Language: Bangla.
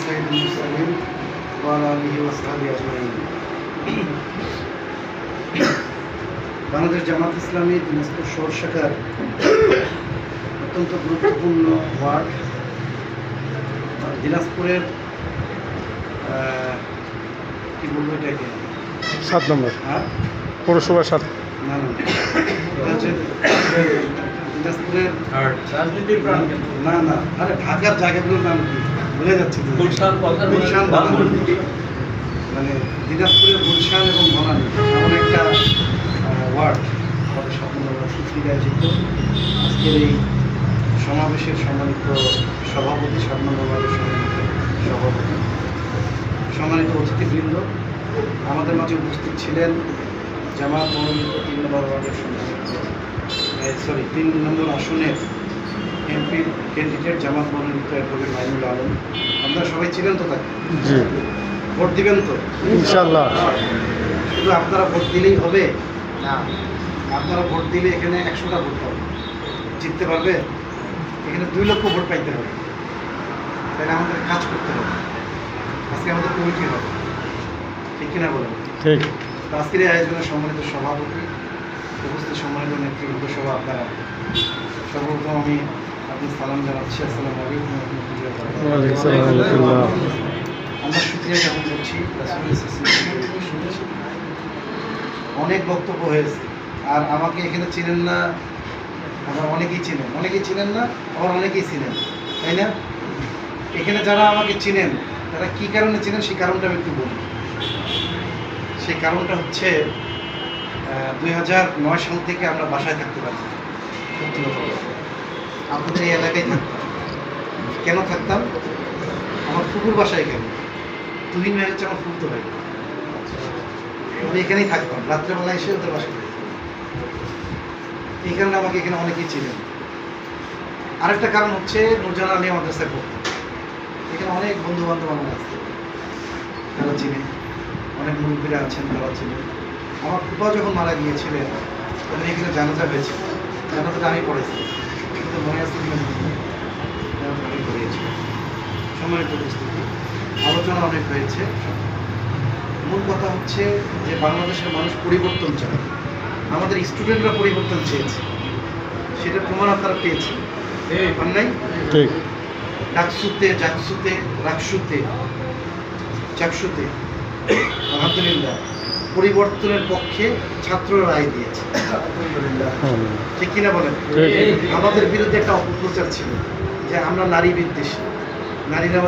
سيد المرسلين وعلى آله وصحبه أجمعين। বাংলাদেশ জামাত ইসলামী দিনাজপুর শহর শাখার অত্যন্ত গুরুত্বপূর্ণ ওয়ার্ড দিনাজপুরের কি বলবো এটাকে 7 নম্বর হ্যাঁ পৌরসভা 7 না না এটা হচ্ছে দিনাজপুরের রাজনীতির প্রাণ না না আরে ঢাকার জায়গাগুলোর নাম কি ভুলে যাচ্ছি তো। গুলশান গুলশান বনানী। মানে দিনাজপুরের গুলশান এবং বনানী এমন একটা ওয়ার্ড আমাদের সূত্রিক আয়োজিত আজকের এই সমাবেশের সম্মানিত সভাপতি 7 নম্বর ওয়ার্ডের সম্মানিত সভাপতি, সম্মানিত অতিথিবৃন্দ, আমাদের মাঝে উপস্থিত ছিলেন জামাত মনোনীত 3 নম্বর ওয়ার্ডের সম্মানিত 3 নম্বর আসনের এমপির ক্যান্ডিডেট জামাত মনোনীত অ্যাডভোকেট মাইনুল আলম। আপনারা সবাই ছিলেন তো তাকে? জি ভোট দিবেন তো ইনশাআল্লাহ। শুধু আপনারা ভোট দিলেই হবে না, আপনারা ভোট দিলে এখানে 100টা ভোট পাবে, জিততে পারবে? এখানে 2 লক্ষ ভোট পাইতে হবে, তাহলে আমাদের কাজ করতে হবে। আজকে আমাদের কমিটি হবে, ঠিক কিনা বলেন? ঠিক। তো আজকের এই আয়োজনের সম্মানিত সভাপতি, উপস্থিত সম্মানিত নেতৃবৃন্দ সহ আপনারা, সর্বপ্রথম আমি আপনার সালাম জানাচ্ছি। আসসালামু আলাইকুম ওয়া ওয়ালাইকুম আসসালাম ওয়া রাহমাতুল্লাহ। আমরা শুকরিয়া জ্ঞাপন করছি শুনেছি অনেক বক্তব্য হয়েছে, আর আমাকে এখানে চিনেন না, আবার অনেকেই চিনেন না, আবার অনেকেই চিনেন, তাই না? এখানে যারা আমাকে চিনেন তারা কি কারণে চিনেন সেই কারণটা আমি একটু বলি। সেই কারণটা হচ্ছে 2009 সাল থেকে আমরা বাসায় থাকতে পারি, সত্যি কথা বলতে। আপনাদের এই এলাকায় থাকতাম। কেন থাকতাম? আমার ফুপুর বাসায় কেন, তুহিন ভাই হচ্ছে আমার ফুপুর ভাই, আমি এখানেই থাকতাম, রাত্রেবেলা এসে ওদের বাসায় থাকতাম। এই কারণে আমাকে এখানে অনেকেই ছিলেন। আরেকটা কারণ হচ্ছে নুরজাহান আলী মাদ্রাসায় পড়তাম, এখানে অনেক বন্ধু বান্ধব আমার আছে, তারা চিনে, অনেক মুরব্বীরা আছেন তারা চিনেন। আমার ফুপা যখন মারা গিয়েছিলেন তখন এখানে জানাজা হয়েছে, জানাজাটা আমি পড়েছি, কিন্তু মনে আছে কিনা আমি পড়িয়েছি। সম্মানিত উপস্থিতি, আলোচনা অনেক হয়েছে। মূল কথা হচ্ছে যে বাংলাদেশের মানুষ পরিবর্তন চায়, আমাদের স্টুডেন্টরা পরিবর্তন চেয়েছে, সেটা প্রমাণ আপনারা পেয়েছেন, পান নাই? ঠিক। ডাকসুতে জাকসুতে রাকসুতে চাকসুতে আলহামদুলিল্লাহ পরিবর্তনের পক্ষে ছাত্ররা রায় দিয়েছে, ঠিক কিনা বলেন? ঠিক। আমাদের বিরুদ্ধে একটা অপপ্রচার ছিল যে আমরা নারী বিদ্বেষী, নারীরা আমাদের